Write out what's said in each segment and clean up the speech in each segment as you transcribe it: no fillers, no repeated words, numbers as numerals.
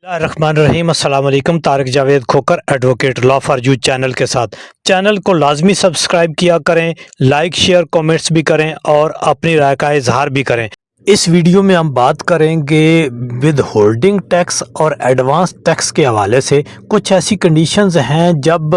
रहमान रहीम अस्सलाम वालेकुम। Tariq Javed Khokhar advocate law for you channel के साथ। चैनल को लाजमी सब्सक्राइब किया करें, लाइक शेयर कमेंट्स भी करें और अपनी राय का इजहार भी करें। इस वीडियो में हम बात करेंगे विद होल्डिंग टैक्स और एडवांस टैक्स के हवाले से। कुछ ऐसी कंडीशंस हैं जब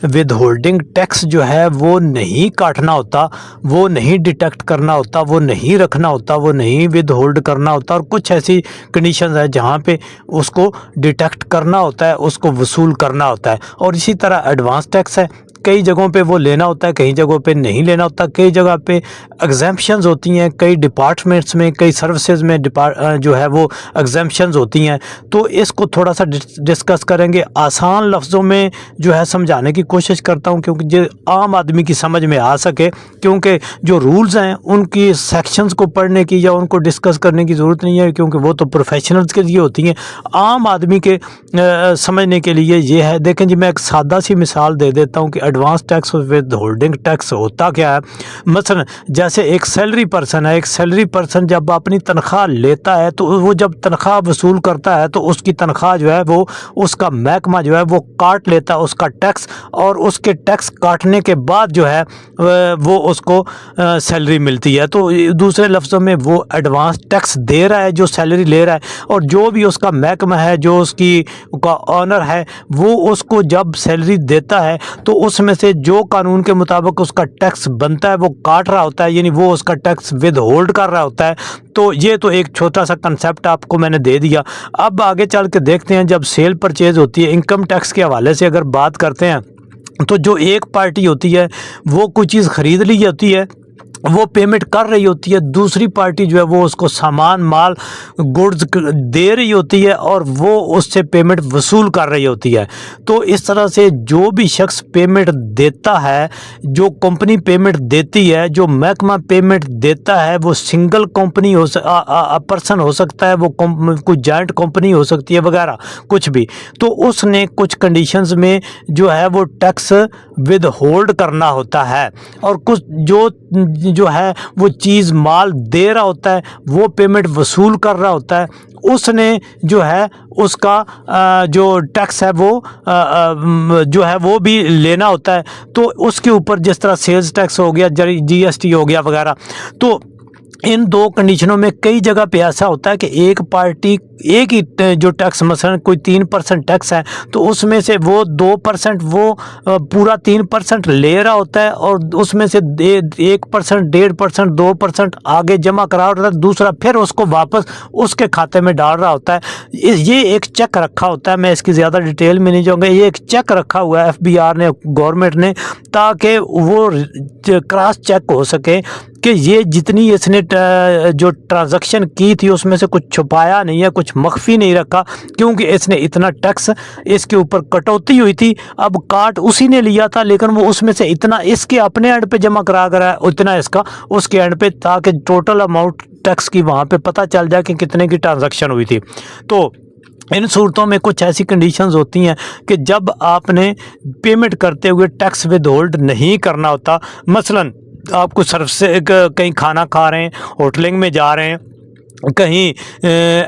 विद होल्डिंग टैक्स जो है वो नहीं काटना होता, वो नहीं डिटेक्ट करना होता, वो नहीं रखना होता, वो नहीं विद होल्ड करना होता। और कुछ ऐसी कंडीशंस हैं जहाँ पे उसको डिटेक्ट करना होता है, उसको वसूल करना होता है। और इसी तरह एडवांस टैक्स है, कई जगहों पे वो लेना होता है, कई जगहों पे नहीं लेना होता, कई जगह पे एग्जैम्पशंस होती हैं, कई डिपार्टमेंट्स में, कई सर्विसेज में जो है वो एग्जैम्पशंस होती हैं। तो इसको थोड़ा सा डिस्कस करेंगे, आसान लफ्ज़ों में जो है समझाने की कोशिश करता हूँ क्योंकि जो आम आदमी की समझ में आ सके। क्योंकि जो रूल्स हैं उनकी सेक्शंस को पढ़ने की या उनको डिस्कस करने की ज़रूरत नहीं है, क्योंकि वो तो प्रोफेशनल्स के लिए होती हैं। आम आदमी के समझने के लिए ये है। देखें जी, मैं एक सादा सी मिसाल दे देता हूँ कि एडवांस टैक्स और विद होल्डिंग टैक्स होता क्या है। मसलन जैसे एक सैलरी पर्सन है, एक सैलरी पर्सन जब अपनी तनख्वाह लेता है तो वो जब तनख्वाह वसूल करता है तो उसकी तनख्वाह जो है वो उसका महकमा जो है वो काट लेता है उसका टैक्स, और उसके टैक्स काटने के बाद जो है वो उसको सैलरी मिलती है। तो दूसरे लफ्ज़ों में वो एडवांस टैक्स दे रहा है जो सैलरी ले रहा है, और जो भी उसका महकमा है, जो उसकी का ऑनर है, वो उसको जब सैलरी देता है तो उसमें से जो कानून के मुताबिक उसका टैक्स बनता है वो काट रहा होता है, यानी वो उसका टैक्स विद होल्ड कर रहा होता है। तो ये तो एक छोटा सा कंसेप्ट आपको मैंने दे दिया। अब आगे चल के देखते हैं, जब सेल परचेज होती है, इनकम टैक्स के हवाले से अगर बात करते हैं तो जो एक पार्टी होती है वो कोई चीज़ ख़रीद ली होती है, वो पेमेंट कर रही होती है, दूसरी पार्टी जो है वो उसको सामान माल गुड्स दे रही होती है और वो उससे पेमेंट वसूल कर रही होती है। तो इस तरह से जो भी शख्स पेमेंट देता है, जो कंपनी पेमेंट देती है, जो महकमा पेमेंट देता है, वो सिंगल कंपनी हो पर्सन हो सकता है, वो कोई जॉइंट कंपनी हो सकती है वगैरह कुछ भी। तो उसने कुछ कंडीशंस में जो है वो टैक्स विद होल्ड करना होता है, और कुछ जो है वो चीज़ माल दे रहा होता है, वो पेमेंट वसूल कर रहा होता है, उसने जो है उसका जो टैक्स है वो जो है वो भी लेना होता है। तो उसके ऊपर जिस तरह सेल्स टैक्स हो गया, जीएसटी हो गया वगैरह। तो इन दो कंडीशनों में कई जगह पे ऐसा होता है कि एक पार्टी एक ही जो टैक्स, मसलन कोई 3% टैक्स है तो उसमें से वो 2% वो पूरा 3% ले रहा होता है, और उसमें से 1%, 1.5%, 2% आगे जमा करा होता है, दूसरा फिर उसको वापस उसके खाते में डाल रहा होता है। ये एक चेक रखा होता है, मैं इसकी ज़्यादा डिटेल में नहीं जाऊँगा। ये एक चेक रखा हुआ है FBR ने, गवर्नमेंट ने, ताकि वो क्रॉस चेक हो सके कि ये जितनी इसने जो ट्रांजैक्शन की थी उसमें से कुछ छुपाया नहीं है, कुछ मख्फी नहीं रखा, क्योंकि इसने इतना टैक्स इसके ऊपर कटौती हुई थी। अब काट उसी ने लिया था, लेकिन वो उसमें से इतना इसके अपने एंड पे जमा करा है, उतना इसका उसके एंड पे, ताकि टोटल अमाउंट टैक्स की वहाँ पे पता चल जाए कि कितने की ट्रांजैक्शन हुई थी। तो इन सूरतों में कुछ ऐसी कंडीशंस होती हैं कि जब आपने पेमेंट करते हुए टैक्स विद होल्ड नहीं करना होता। मसलन आप कुछ सर्फ से कहीं खाना खा रहे हैं, होटलिंग में जा रहे हैं, कहीं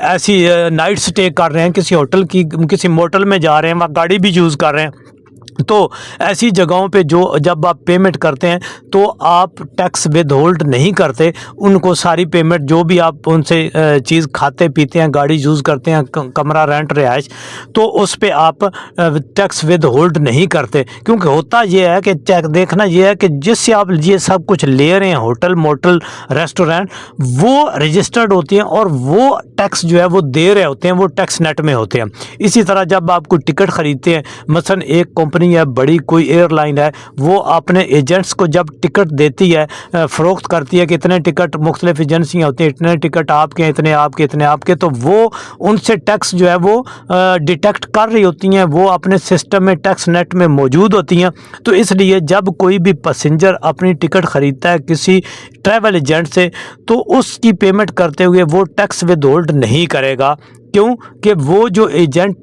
ऐसी नाइट स्टे कर रहे हैं, किसी होटल की किसी मोटल में जा रहे हैं, वहाँ गाड़ी भी यूज़ कर रहे हैं। तो ऐसी जगहों पे जो जब आप पेमेंट करते हैं तो आप टैक्स विद होल्ड नहीं करते, उनको सारी पेमेंट जो भी आप उनसे चीज़ खाते पीते हैं, गाड़ी यूज़ करते हैं, कमरा रेंट रिहाइश, तो उस पे आप टैक्स विद होल्ड नहीं करते। क्योंकि होता ये है कि चेक देखना ये है कि जिससे आप ये सब कुछ ले रहे हैं, होटल मोटल रेस्टोरेंट, वो रजिस्टर्ड होती हैं और वो टैक्स जो है वो दे रहे होते हैं, वो टैक्स नेट में होते हैं। इसी तरह जब आप कोई टिकट ख़रीदते हैं, मसलन एक कंपनी है बड़ी, कोई एयरलाइन है, वो अपने एजेंट्स को जब टिकट देती है, फ़रोख्त करती है कि इतने टिकट, मुख्तलिफ एजेंसियाँ होती हैं, इतने टिकट आपके, इतने आपके, इतने आपके, तो वो उनसे टैक्स जो है वो डिटेक्ट कर रही होती हैं, वो अपने सिस्टम में टैक्स नेट में मौजूद होती हैं। तो इसलिए जब कोई भी पैसेंजर अपनी टिकट ख़रीदता है किसी ट्रैवल एजेंट से, तो उसकी पेमेंट करते हुए वो टैक्स विद होल्ड नहीं करेगा। क्यों कि वो जो एजेंट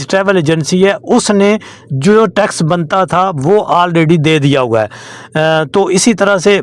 ट्रैवल एजेंसी है उसने जो टैक्स बनता था वो ऑलरेडी दे दिया हुआ है। तो इसी तरह से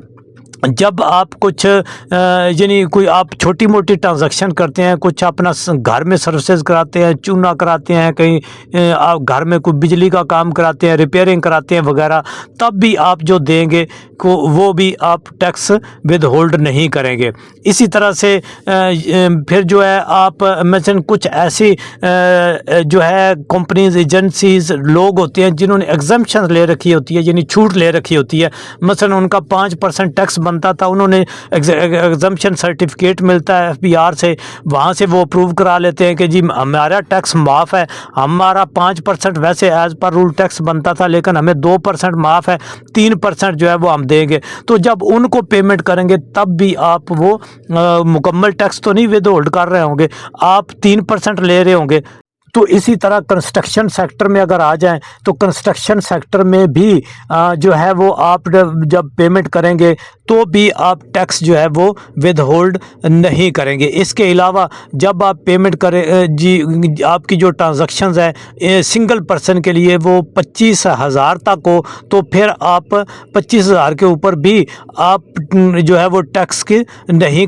जब आप कुछ यानी कोई आप छोटी मोटी ट्रांजैक्शन करते हैं, कुछ अपना घर में सर्विसेज कराते हैं, चूना कराते हैं, कहीं आप घर में कोई बिजली का काम कराते हैं, रिपेयरिंग कराते हैं वगैरह, तब भी आप जो देंगे को वो भी आप टैक्स विद होल्ड नहीं करेंगे। इसी तरह से फिर जो है आप मसलन कुछ ऐसी जो है कंपनीज, एजेंसीज, लोग होते हैं जिन्होंने एग्जम्पशन ले रखी होती है, यानी छूट ले रखी होती है। मसलन उनका 5% टैक्स बनता था, उन्होंने एग्जम्पशन सर्टिफिकेट मिलता है FBR से, वहाँ से वो अप्रूव करा लेते हैं कि जी हमारा टैक्स माफ़ है, हमारा 5% वैसे एज़ पर रूल टैक्स बनता था, लेकिन हमें 2% माफ़ है, 3% जो है वो हम देंगे। तो जब उनको पेमेंट करेंगे तब भी आप वो मुकम्मल टैक्स तो नहीं विद होल्ड कर रहे होंगे, आप 3% ले रहे होंगे। तो इसी तरह कंस्ट्रक्शन सेक्टर में अगर आ जाएं तो कंस्ट्रक्शन सेक्टर में भी जो है वो आप जब पेमेंट करेंगे तो भी आप टैक्स जो है वो विद होल्ड नहीं करेंगे। इसके अलावा जब आप पेमेंट करें जी, आपकी जो ट्रांजैक्शंस है सिंगल पर्सन के लिए वो 25,000 तक हो, तो फिर आप 25,000 के ऊपर भी आप जो है वो टैक्स के नहीं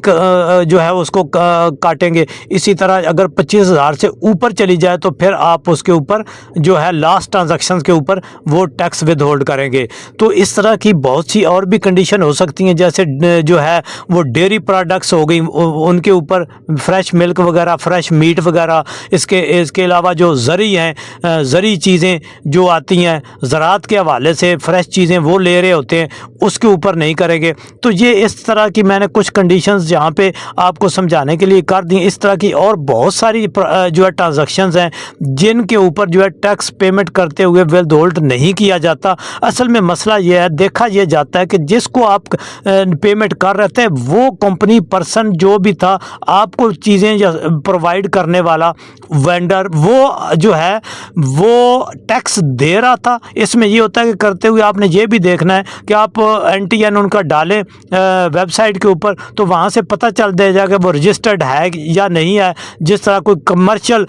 जो है उसको काटेंगे। इसी तरह अगर 25,000 से ऊपर चली जाए तो फिर आप उसके ऊपर जो है लास्ट ट्रांजैक्शन के ऊपर वो टैक्स विद होल्ड करेंगे। तो इस तरह की बहुत सी और भी कंडीशन हो सकती हैं, जैसे जो है वो डेयरी प्रोडक्ट्स हो गई, उनके ऊपर फ्रेश मिल्क वगैरह, फ्रेश मीट वगैरह। इसके अलावा जो ज़री हैं, ज़री चीज़ें जो आती हैं ज़राअत के हवाले से, फ्रेश चीज़ें वो ले रहे होते हैं, उसके ऊपर नहीं करेंगे। तो ये इस तरह की मैंने कुछ कंडीशंस जहाँ पे आपको समझाने के लिए कर दी। इस तरह की और बहुत सारी जो है ट्रांजैक्शंस हैं जिनके ऊपर जो है टैक्स पेमेंट करते हुए विद होल्ड नहीं किया जाता। असल में मसला ये है, देखा यह जाता है कि जिसको आप पेमेंट कर रहे थे वो कंपनी पर्सन जो भी था, आपको चीज़ें प्रोवाइड करने वाला वेंडर, वो जो है वो टैक्स दे रहा था। इसमें ये होता है कि करते हुए आपने ये भी देखना है कि आप NTN उनका डालें वेबसाइट के ऊपर, तो वहाँ से पता चल जाएगा कि वो रजिस्टर्ड है या नहीं है। जिस तरह कोई कमर्शियल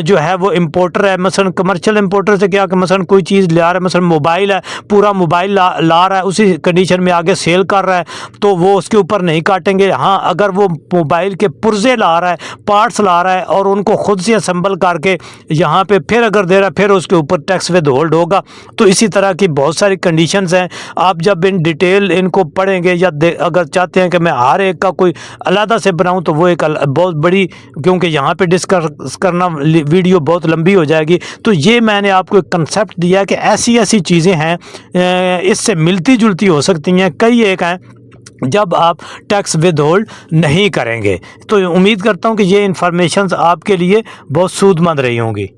जो है वो इंपोर्टर है, मसलन कमर्शियल इंपोर्टर से क्या कि मसलन कोई चीज़ ले आ रहा है, मसलन मोबाइल है, पूरा मोबाइल ला रहा है, उसी कंडीशन में आगे सेल कर रहा है, तो वो उसके ऊपर नहीं काटेंगे। हाँ, अगर वो मोबाइल के पुर्जे ला रहा है, पार्ट्स ला रहा है और उनको खुद से असेंबल करके यहाँ पे फिर अगर दे रहा है, फिर उसके ऊपर टैक्स विद होल्ड होगा। तो इसी तरह की बहुत सारी कंडीशंस हैं। आप जब इन डिटेल इनको पढ़ेंगे या अगर चाहते हैं कि मैं हर एक का कोई अलग से बनाऊं तो वो एक बहुत बड़ी, क्योंकि यहाँ पे डिस्कस करना वीडियो बहुत लंबी हो जाएगी। तो ये मैंने आपको एक कंसेप्ट दिया कि ऐसी ऐसी चीज़ें हैं, इससे मिलती जुलती हो सकती हैं, कई एक हैं जब आप टैक्स विद होल्ड नहीं करेंगे। तो उम्मीद करता हूँ कि ये इन्फॉर्मेशन आपके लिए बहुत सूदमंद रही होंगी।